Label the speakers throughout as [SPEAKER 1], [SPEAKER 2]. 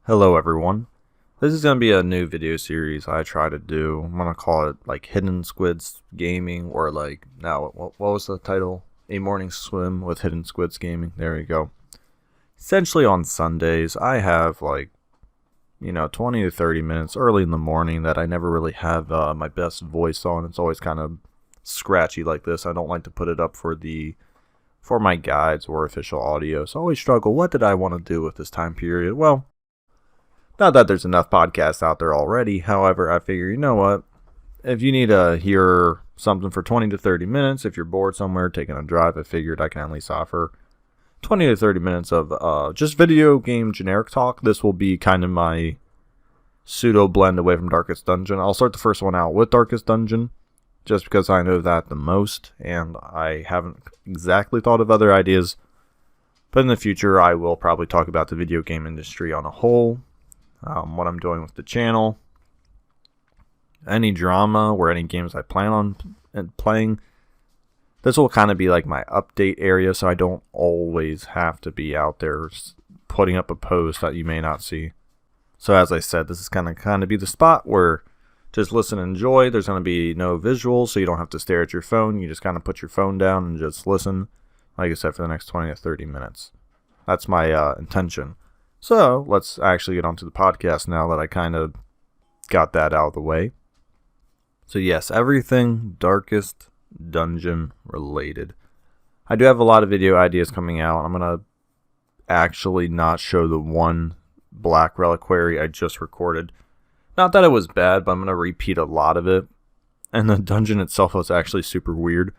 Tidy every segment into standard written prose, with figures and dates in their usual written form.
[SPEAKER 1] Hello everyone. This is going to be a new video series I try to do. I'm going to call it like Hidden Squids Gaming, or like, now what was the title? A Morning Swim with Hidden Squids Gaming. There you go. Essentially on Sundays I have 20 to 30 minutes early in the morning that I never really have my best voice on. It's always kind of scratchy like this. I don't like to put it up for my guides or official audio. So I always struggle. What did I want to do with this time period? Well, not that there's enough podcasts out there already. However, I figure, you know what? If you need to hear something for 20 to 30 minutes, if you're bored somewhere taking a drive, I figured I can at least offer 20 to 30 minutes of just video game generic talk. This will be kind of my pseudo blend away from Darkest Dungeon. I'll start the first one out with Darkest Dungeon, just because I know that the most, and I haven't exactly thought of other ideas. But in the future, I will probably talk about the video game industry on a whole. What I'm doing with the channel, any drama or any games I plan on playing. This will kind of be like my update area, so I don't always have to be out there putting up a post that you may not see. So as I said, this is kind of be the spot where just listen and enjoy. There's going to be no visuals, so you don't have to stare at your phone. You just kind of put your phone down and just listen, like I said, for the next 20 to 30 minutes. That's my intention. So let's actually get onto the podcast now that I kind of got that out of the way. So yes, everything Darkest Dungeon related. I do have a lot of video ideas coming out. I'm going to actually not show the one Black Reliquary I just recorded. Not that it was bad, but I'm going to repeat a lot of it. And the dungeon itself was actually super weird.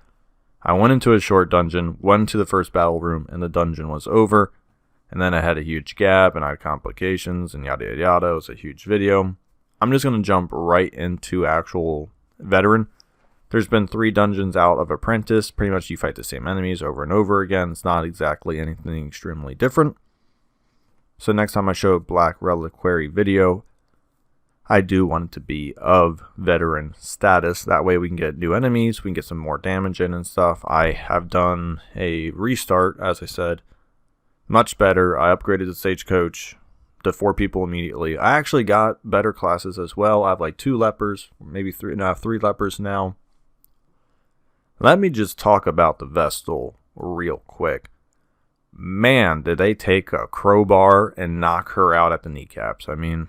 [SPEAKER 1] I went into a short dungeon, went to the first battle room, and the dungeon was over. And then I had a huge gap, and I had complications, and yada yada yada. It was a huge video. I'm just going to jump right into actual veteran. There's been 3 dungeons out of Apprentice. Pretty much you fight the same enemies over and over again. It's not exactly anything extremely different. So next time I show a Black Reliquary video, I do want it to be of veteran status. That way we can get new enemies, we can get some more damage in and stuff. I have done a restart, as I said. Much better. I upgraded the Stagecoach to 4 people immediately. I actually got better classes as well. I have like 2 lepers, maybe 3. No, I have 3 lepers now. Let me just talk about the Vestal real quick. Man, did they take a crowbar and knock her out at the kneecaps. I mean,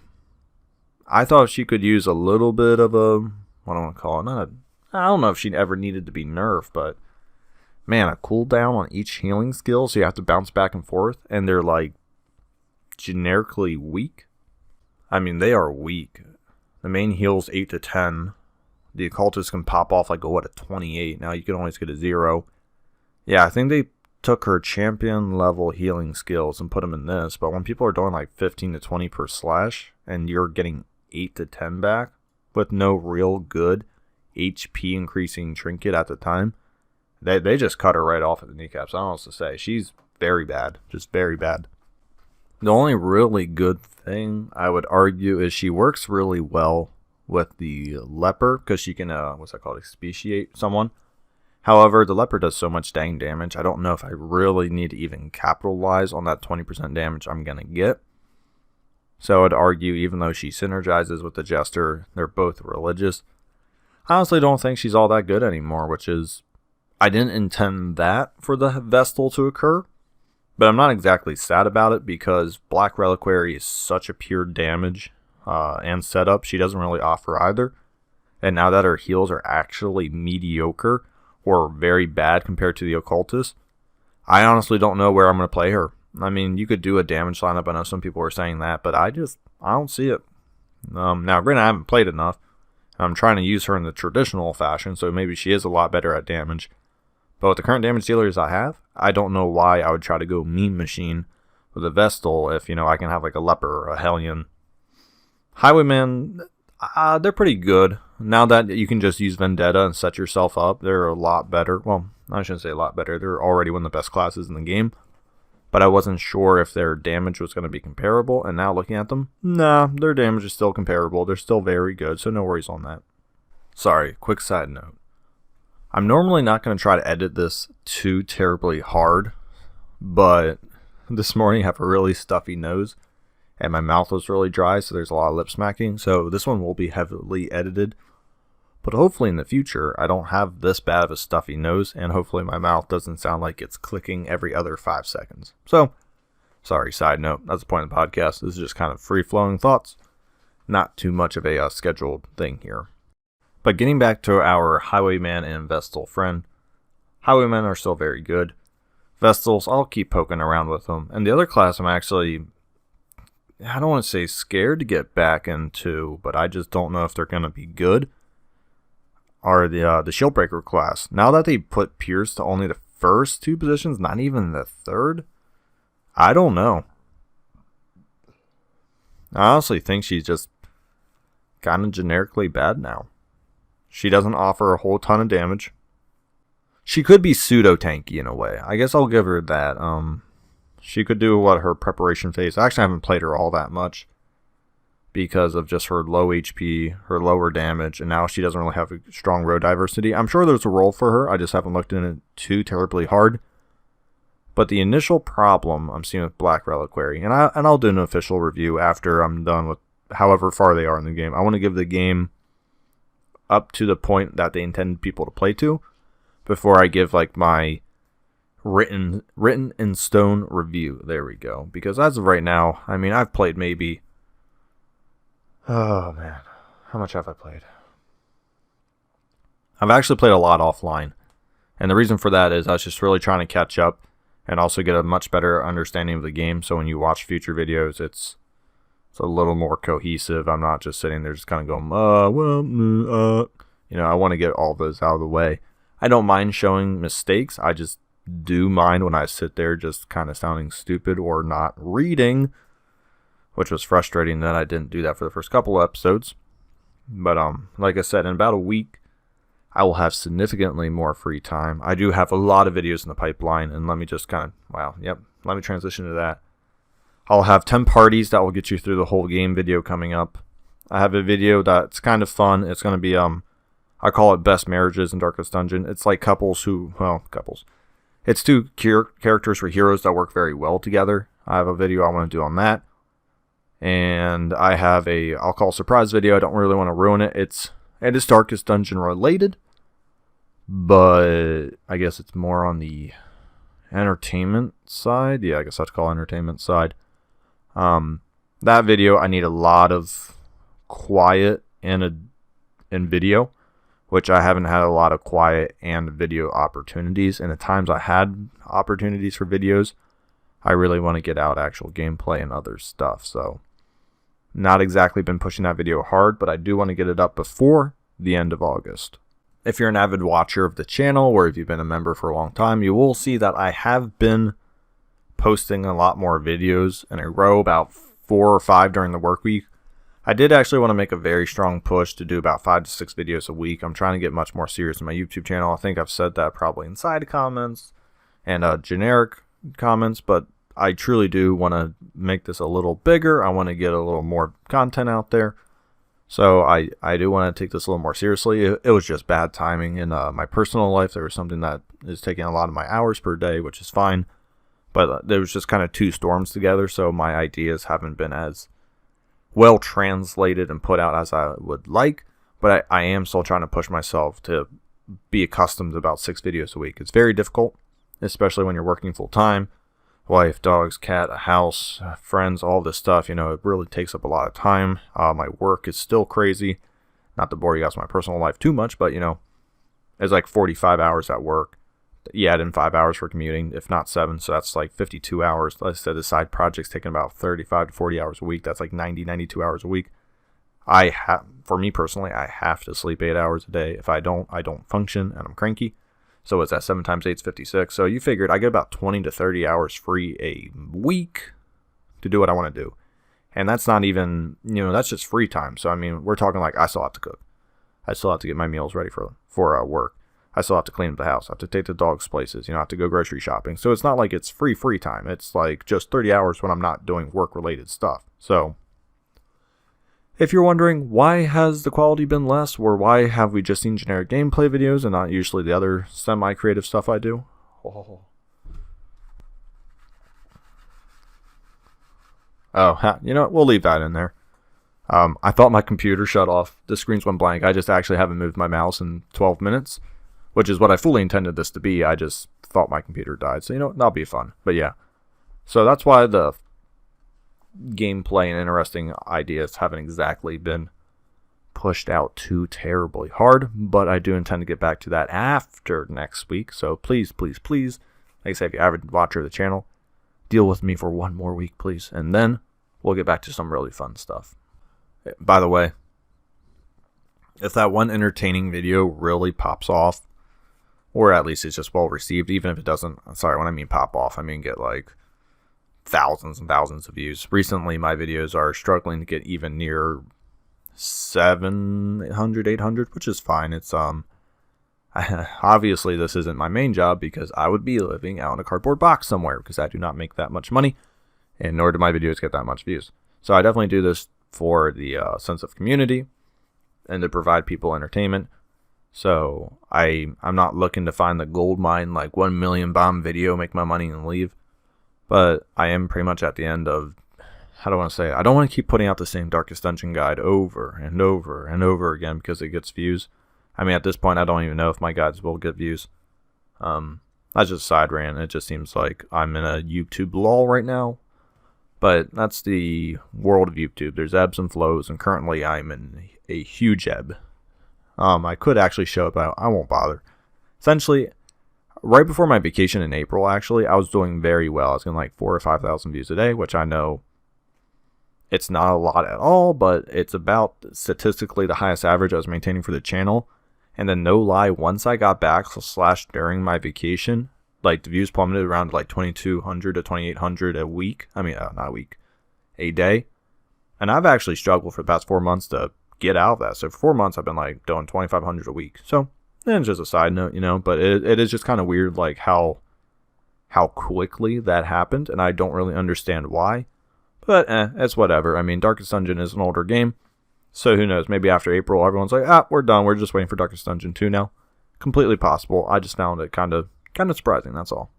[SPEAKER 1] I thought she could use a little bit of a, what do I want to call it? I don't know if she ever needed to be nerfed, but man, a cooldown on each healing skill, so you have to bounce back and forth, and they're like generically weak. I mean, they are weak. The main heal's 8 to 10. The occultist can pop off like a 28. Now you can always get a 0. Yeah, I think they took her champion level healing skills and put them in this, but when people are doing like 15 to 20 per slash, and you're getting 8 to 10 back with no real good HP increasing trinket at the time, They just cut her right off at the kneecaps. I don't know what to say. She's very bad. Just very bad. The only really good thing I would argue is she works really well with the leper, because she can, expeciate someone. However, the leper does so much dang damage. I don't know if I really need to even capitalize on that 20% damage I'm going to get. So I'd argue, even though she synergizes with the Jester, they're both religious. I honestly don't think she's all that good anymore, which is, I didn't intend that for the Vestal to occur, but I'm not exactly sad about it, because Black Reliquary is such a pure damage and setup. She doesn't really offer either. And now that her heals are actually mediocre or very bad compared to the Occultist, I honestly don't know where I'm going to play her. I mean, you could do a damage lineup. I know some people are saying that, but I don't see it. Now, granted, I haven't played enough. I'm trying to use her in the traditional fashion, so maybe she is a lot better at damage. But with the current damage dealers I have, I don't know why I would try to go meme machine with a Vestal if, I can have like a Leper or a Hellion. Highwaymen, they're pretty good. Now that you can just use Vendetta and set yourself up, they're a lot better. Well, I shouldn't say a lot better. They're already one of the best classes in the game. But I wasn't sure if their damage was going to be comparable. And now looking at them, nah, their damage is still comparable. They're still very good, so no worries on that. Sorry, quick side note. I'm normally not going to try to edit this too terribly hard, but this morning I have a really stuffy nose, and my mouth was really dry, so there's a lot of lip smacking. So this one will be heavily edited. But hopefully in the future, I don't have this bad of a stuffy nose, and hopefully my mouth doesn't sound like it's clicking every other 5 seconds. So, sorry, side note, that's the point of the podcast. This is just kind of free-flowing thoughts. Not too much of a scheduled thing here. But getting back to our Highwayman and Vestal friend, Highwaymen are still very good. Vestals, I'll keep poking around with them. And the other class I'm actually, I don't want to say scared to get back into, but I just don't know if they're going to be good, are the Shieldbreaker class. Now that they put Pierce to only the first 2 positions, not even the third, I don't know. I honestly think she's just kind of generically bad now. She doesn't offer a whole ton of damage. She could be pseudo-tanky in a way. I guess I'll give her that. She could do what her preparation phase. I actually haven't played her all that much because of just her low HP, her lower damage, and now she doesn't really have a strong row diversity. I'm sure there's a role for her. I just haven't looked in it too terribly hard. But the initial problem I'm seeing with Black Reliquary, and I'll do an official review after I'm done with however far they are in the game. I want to give the game up to the point that they intended people to play to before I give like my written in stone review. There we go. Because as of right now, I mean, I've played maybe, oh man, how much have I played? I've actually played a lot offline, and the reason for that is I was just really trying to catch up and also get a much better understanding of the game, so when you watch future videos, it's a little more cohesive. I'm not just sitting there just kind of going, you know, I want to get all those out of the way. I don't mind showing mistakes. I just do mind when I sit there just kind of sounding stupid or not reading, which was frustrating that I didn't do that for the first couple episodes. But like I said, in about a week, I will have significantly more free time. I do have a lot of videos in the pipeline, and let me just kind of, let me transition to that. I'll have 10 parties that will get you through the whole game video coming up. I have a video that's kind of fun. It's going to be, I call it Best Marriages in Darkest Dungeon. It's like couples. It's 2 characters for heroes that work very well together. I have a video I want to do on that. And I have I'll call a surprise video. I don't really want to ruin it. It is Darkest Dungeon related, but I guess it's more on the entertainment side. Yeah, I guess I'd call it entertainment side. That video, I need a lot of quiet in video, which I haven't had a lot of quiet and video opportunities. And the times I had opportunities for videos, I really want to get out actual gameplay and other stuff. So, not exactly been pushing that video hard, but I do want to get it up before the end of August. If you're an avid watcher of the channel, or if you've been a member for a long time, you will see that I have been posting a lot more videos in a row, about 4 or 5 during the work week. I did actually want to make a very strong push to do about 5 to 6 videos a week. I'm trying to get much more serious in my YouTube channel. I think I've said that probably inside comments and generic comments, but I truly do want to make this a little bigger. I want to get a little more content out there. So I do want to take this a little more seriously. It was just bad timing in my personal life. There was something that is taking a lot of my hours per day, which is fine. But there was just kind of 2 storms together, so my ideas haven't been as well translated and put out as I would like. But I am still trying to push myself to be accustomed to about 6 videos a week. It's very difficult, especially when you're working full time. Wife, dogs, cat, a house, friends, all this stuff. You know, it really takes up a lot of time. My work is still crazy. Not to bore you guys with my personal life too much, but, you know, it's like 45 hours at work. You add in 5 hours for commuting, if not 7, so that's like 52 hours. Like I said, the side project's taking about 35 to 40 hours a week. That's like 92 hours a week. For me personally, I have to sleep 8 hours a day. If I don't function, and I'm cranky. So it's at 7 times 8 is 56. So you figured I get about 20 to 30 hours free a week to do what I want to do. And that's not even, you know, that's just free time. So, I mean, we're talking like I still have to cook. I still have to get my meals ready for work. I still have to clean up the house. I have to take the dogs places. You know, I have to go grocery shopping. So it's not like it's free time. It's like just 30 hours when I'm not doing work-related stuff. So if you're wondering why has the quality been less, or why have we just seen generic gameplay videos and not usually the other semi-creative stuff I do, Oh, you know what? We'll leave that in there. I thought my computer shut off. The screens went blank. I just actually haven't moved my mouse in 12 minutes, which is what I fully intended this to be. I just thought my computer died. So, you know, that'll be fun. But yeah. So that's why the gameplay and interesting ideas haven't exactly been pushed out too terribly hard. But I do intend to get back to that after next week. So please, please, please, like I say, if you're an avid watcher of the channel, deal with me for one more week, please. And then we'll get back to some really fun stuff. By the way, if that one entertaining video really pops off, or at least it's just well received, even if it doesn't, sorry, when I mean pop off, I mean get like thousands and thousands of views. Recently, my videos are struggling to get even near 700, 800, which is fine. It's, obviously this isn't my main job because I would be living out in a cardboard box somewhere because I do not make that much money, and nor do my videos get that much views. So I definitely do this for the sense of community and to provide people entertainment. So I'm not looking to find the gold mine, like 1 million bomb video, make my money and leave. But I am pretty much at the end of, how do I want to say it? I don't want to keep putting out the same Darkest Dungeon guide over and over and over again because it gets views. I mean, at this point, I don't even know if my guides will get views. That's just a side rant. It just seems like I'm in a YouTube lull right now. But that's the world of YouTube. There's ebbs and flows, and currently I'm in a huge ebb. I could actually show it, but I won't bother. Essentially, right before my vacation in April, actually, I was doing very well. I was getting like 4,000 or 5,000 views a day, which I know it's not a lot at all, but it's about statistically the highest average I was maintaining for the channel. And then no lie, once I got back / during my vacation, like the views plummeted around like 2,200 to 2,800 a week. I mean, not a week, a day. And I've actually struggled for the past 4 months to get out of that. So for 4 months, I've been like doing 2,500 a week. So it's just a side note, you know, but it is just kind of weird, like how quickly that happened. And I don't really understand why, but it's whatever. I mean, Darkest Dungeon is an older game. So who knows? Maybe after April, everyone's like, we're done. We're just waiting for Darkest Dungeon 2 now. Completely possible. I just found it kind of surprising. That's all.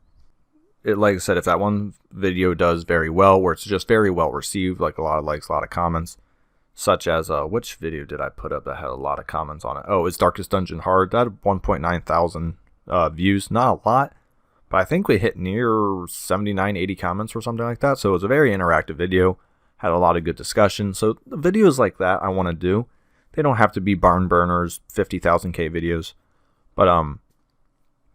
[SPEAKER 1] Like I said, if that one video does very well, where it's just very well received, like a lot of likes, a lot of comments, such as which video did I put up that had a lot of comments on it? Oh, it's Darkest Dungeon Hard. That had 1.9 thousand views. Not a lot, but I think we hit near 79, 80 comments or something like that. So it was a very interactive video. Had a lot of good discussion. So the videos like that I want to do. They don't have to be barn burners, 50,000K videos, but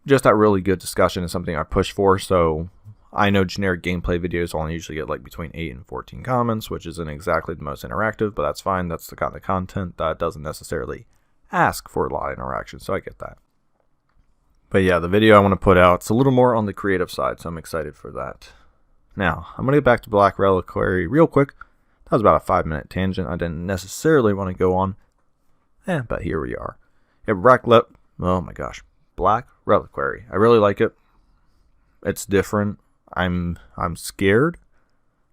[SPEAKER 1] just that really good discussion is something I push for. So I know generic gameplay videos only usually get like between 8 and 14 comments, which isn't exactly the most interactive, but that's fine. That's the kind of content that doesn't necessarily ask for a lot of interaction, so I get that. But yeah, the video I want to put out, it's a little more on the creative side, so I'm excited for that. Now, I'm going to get back to Black Reliquary real quick. That was about a 5-minute tangent I didn't necessarily want to go on. But here we are. Oh my gosh. Black Reliquary. I really like it. It's different. I'm scared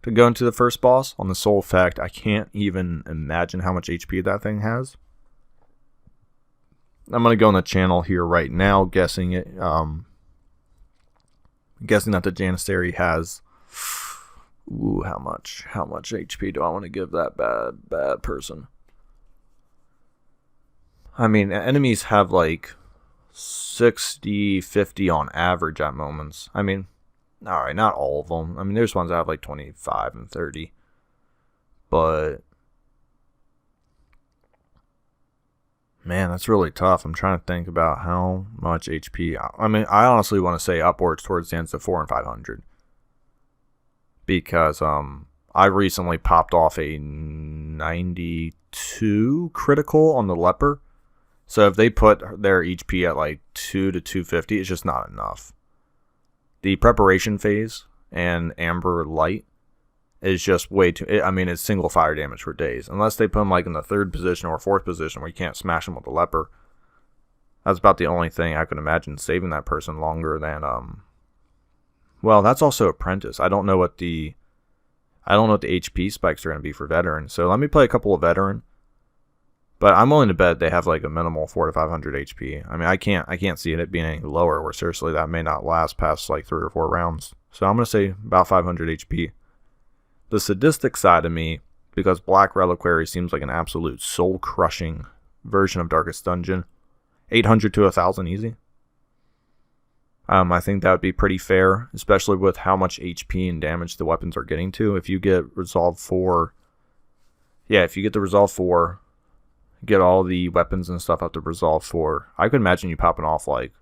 [SPEAKER 1] to go into the first boss on the sole fact I can't even imagine how much HP that thing has. I'm going to go on the channel here right now, guessing it. Guessing that the Janissary has... Ooh, how much HP do I want to give that bad person? I mean, enemies have like 60, 50 on average at moments. I mean, alright, not all of them. I mean, there's ones that have like 25 and 30. But, man, that's really tough. I'm trying to think about how much HP. I mean, I honestly want to say upwards towards the ends of 400 and 500. Because I recently popped off a 92 critical on the leper. So if they put their HP at like 2 to 250, it's just not enough. The preparation phase and Amber Light is just way too... I mean, it's single fire damage for days. Unless they put them like in the 3rd position or 4th position where you can't smash them with the leper. That's about the only thing I can imagine saving that person longer than... Well, that's also Apprentice. I don't know what the HP spikes are going to be for Veteran. So let me play a couple of Veteran. But I'm willing to bet they have like a minimal 400 to 500 HP. I mean, I can't see it being any lower, where seriously that may not last past like 3 or 4 rounds. So I'm going to say about 500 HP. the sadistic side of me, because Black Reliquary seems like an absolute soul-crushing version of Darkest Dungeon. 800 to 1,000 easy. I think that would be pretty fair, especially with how much HP and damage the weapons are getting to. If you get Resolve 4, if you get the Resolve 4, get all the weapons and stuff up to Resolve 4, I could imagine you popping off like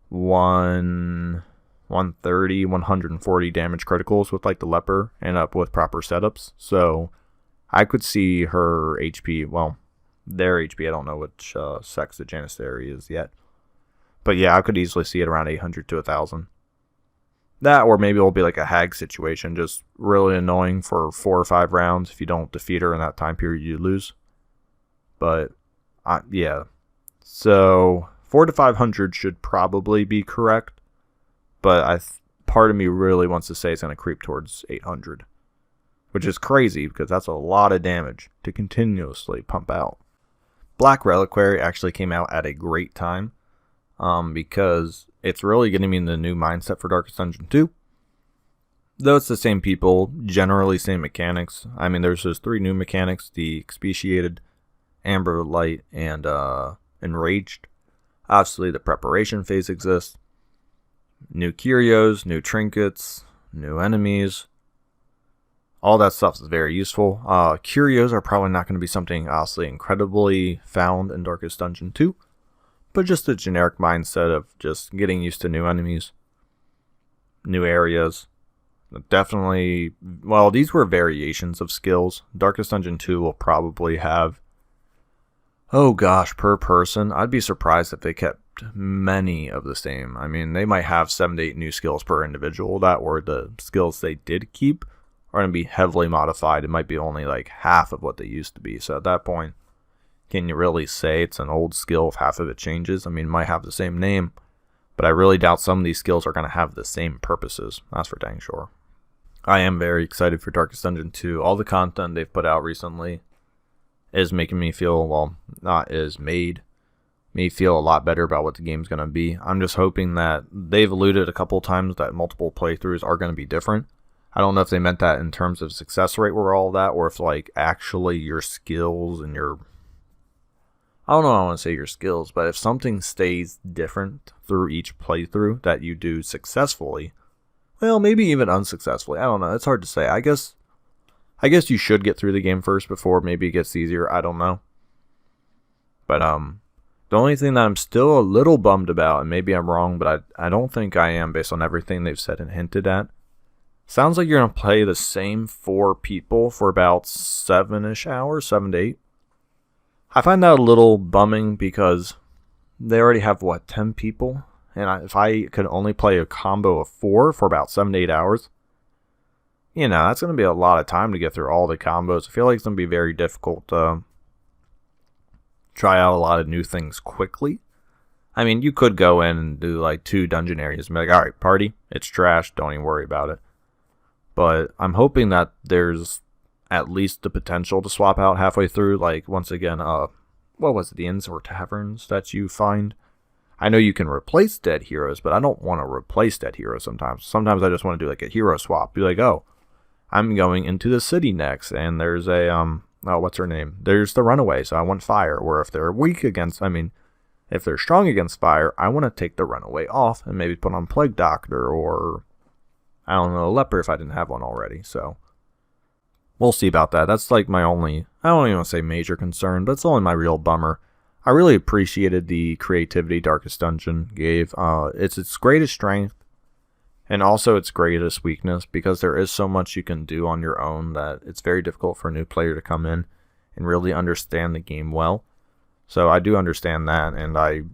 [SPEAKER 1] 130, 140 damage criticals with like the Leper and up with proper setups. So I could see her HP, well, their HP, I don't know which sex the Janissary is yet. But yeah, I could easily see it around 800 to 1,000. That, or maybe it'll be like a hag situation, just really annoying for 4 or 5 rounds. If you don't defeat her in that time period, you lose. But, yeah. So, 4 to 500 should probably be correct. But part of me really wants to say it's going to creep towards 800. Which is crazy, because that's a lot of damage to continuously pump out. Black Reliquary actually came out at a great time. Because it's really getting me in the new mindset for Darkest Dungeon 2. Though it's the same people, generally same mechanics. I mean, there's those 3 new mechanics, the Expatiated, Amber Light, and Enraged. Obviously, the preparation phase exists. New curios, new trinkets, new enemies. All that stuff is very useful. Curios are probably not going to be something, honestly, incredibly found in Darkest Dungeon 2. But just a generic mindset of just getting used to new enemies, new areas. Definitely, well, these were variations of skills. Darkest Dungeon 2 will probably have, oh gosh, per person, I'd be surprised if they kept many of the same. I mean, they might have 7 to 8 new skills per individual. That or the skills they did keep are going to be heavily modified. It might be only like half of what they used to be. So at that point, can you really say it's an old skill if half of it changes? I mean, it might have the same name, but I really doubt some of these skills are going to have the same purposes. That's for dang sure. I am very excited for Darkest Dungeon 2. All the content they've put out recently is making me feel, well, not is made me feel a lot better about what the game's going to be. I'm just hoping that they've alluded a couple times that multiple playthroughs are going to be different. I don't know if they meant that in terms of success rate or all that, or if like actually your skills and your, I don't know how I want to say your skills, but if something stays different through each playthrough that you do successfully, well, maybe even unsuccessfully, I don't know, it's hard to say. I guess you should get through the game first before maybe it gets easier, I don't know. But the only thing that I'm still a little bummed about, and maybe I'm wrong, but I don't think I am based on everything they've said and hinted at, sounds like you're going to play the same 4 people for about 7-ish hours, 7 to 8. I find that a little bumming because they already have, 10 people? And if I could only play a combo of 4 for about 7 to 8 hours, that's going to be a lot of time to get through all the combos. I feel like it's going to be very difficult to try out a lot of new things quickly. I mean, you could go in and do like 2 dungeon areas and be like, alright, party, it's trash, don't even worry about it. But I'm hoping that there's at least the potential to swap out halfway through, like, once again, what was it, the inns or taverns that you find? I know you can replace dead heroes, but I don't want to replace dead heroes sometimes. Sometimes I just want to do, like, a hero swap. Be like, oh, I'm going into the city next, and there's a, what's her name? There's the runaway, so I want fire. Or if they're weak against, if they're strong against fire, I want to take the runaway off and maybe put on Plague Doctor or, I don't know, Leper if I didn't have one already, so we'll see about that. That's like my only, I don't even want to say major concern, but it's only my real bummer. I really appreciated the creativity Darkest Dungeon gave. It's its greatest strength and also its greatest weakness, because there is so much you can do on your own that it's very difficult for a new player to come in and really understand the game well. So I do understand that,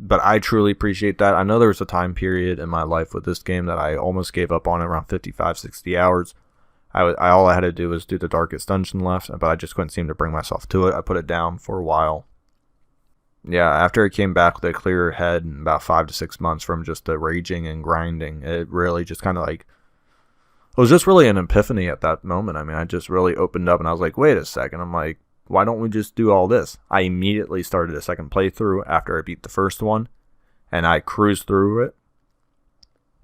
[SPEAKER 1] but I truly appreciate that. I know there was a time period in my life with this game that I almost gave up on it, around 55, 60 hours. All I had to do was do the Darkest Dungeon left, but I just couldn't seem to bring myself to it. I put it down for a while. Yeah, after I came back with a clearer head in about 5 to 6 months from just the raging and grinding, it really just kind of like, it was just really an epiphany at that moment. I just really opened up and I was like, wait a second. I'm like, why don't we just do all this? I immediately started a second playthrough after I beat the first one, and I cruised through it.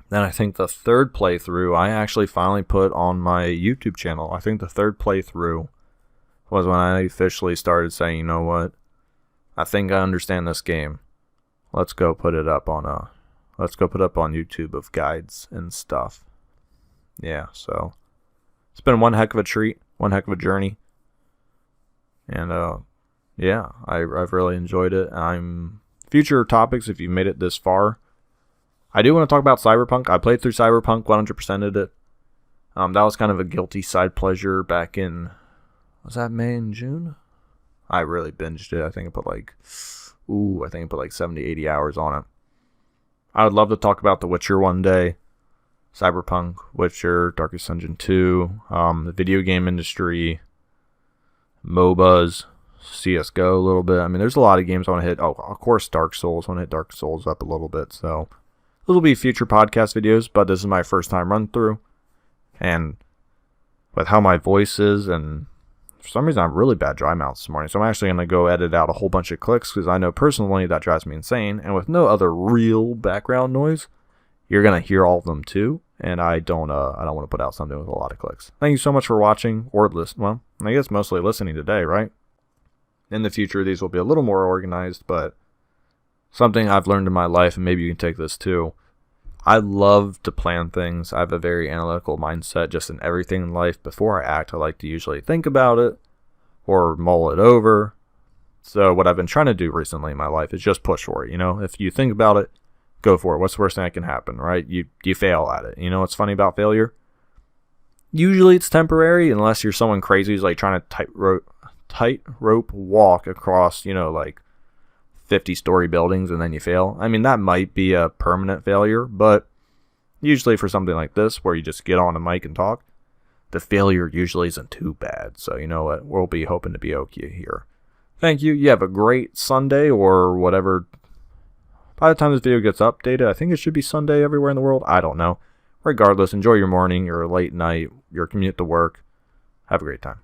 [SPEAKER 1] Then I think the third playthrough I actually finally put on my YouTube channel. I think the third playthrough was when I officially started saying, you know what, I think I understand this game. Let's go put it up on YouTube of guides and stuff. Yeah, so it's been one heck of a treat, one heck of a journey. And yeah, I've really enjoyed it. Future topics, if you made it this far, I do want to talk about Cyberpunk. I played through Cyberpunk, 100%ed it. That was kind of a guilty side pleasure back in, was that May and June? I really binged it. I think I put like 70, 80 hours on it. I would love to talk about The Witcher one day. Cyberpunk, Witcher, Darkest Dungeon 2, the video game industry, MOBAs, CSGO a little bit. I mean, there's a lot of games I want to hit. Oh, of course, Dark Souls. I want to hit Dark Souls up a little bit. So, it'll be future podcast videos, but this is my first time run through. And with how my voice is, and for some reason, I have really bad dry mouth this morning. So, I'm actually going to go edit out a whole bunch of clicks because I know personally that drives me insane. And with no other real background noise, you're going to hear all of them too. And I don't want to put out something with a lot of clicks. Thank you so much for watching or listening. Well, I guess mostly listening today, right? In the future, these will be a little more organized, but something I've learned in my life, and maybe you can take this too. I love to plan things. I have a very analytical mindset just in everything in life. Before I act, I like to usually think about it or mull it over. So what I've been trying to do recently in my life is just push for it. You know, if you think about it, go for it. What's the worst thing that can happen, right? You fail at it. You know what's funny about failure? Usually it's temporary unless you're someone crazy who's like trying to tightrope walk across, like 50-story buildings and then you fail. I mean, that might be a permanent failure, but usually for something like this where you just get on a mic and talk, the failure usually isn't too bad. So you know what? We'll be hoping to be okay here. Thank you. You have a great Sunday or whatever. By the time this video gets updated, I think it should be Sunday everywhere in the world. I don't know. Regardless, enjoy your morning, your late night, your commute to work. Have a great time.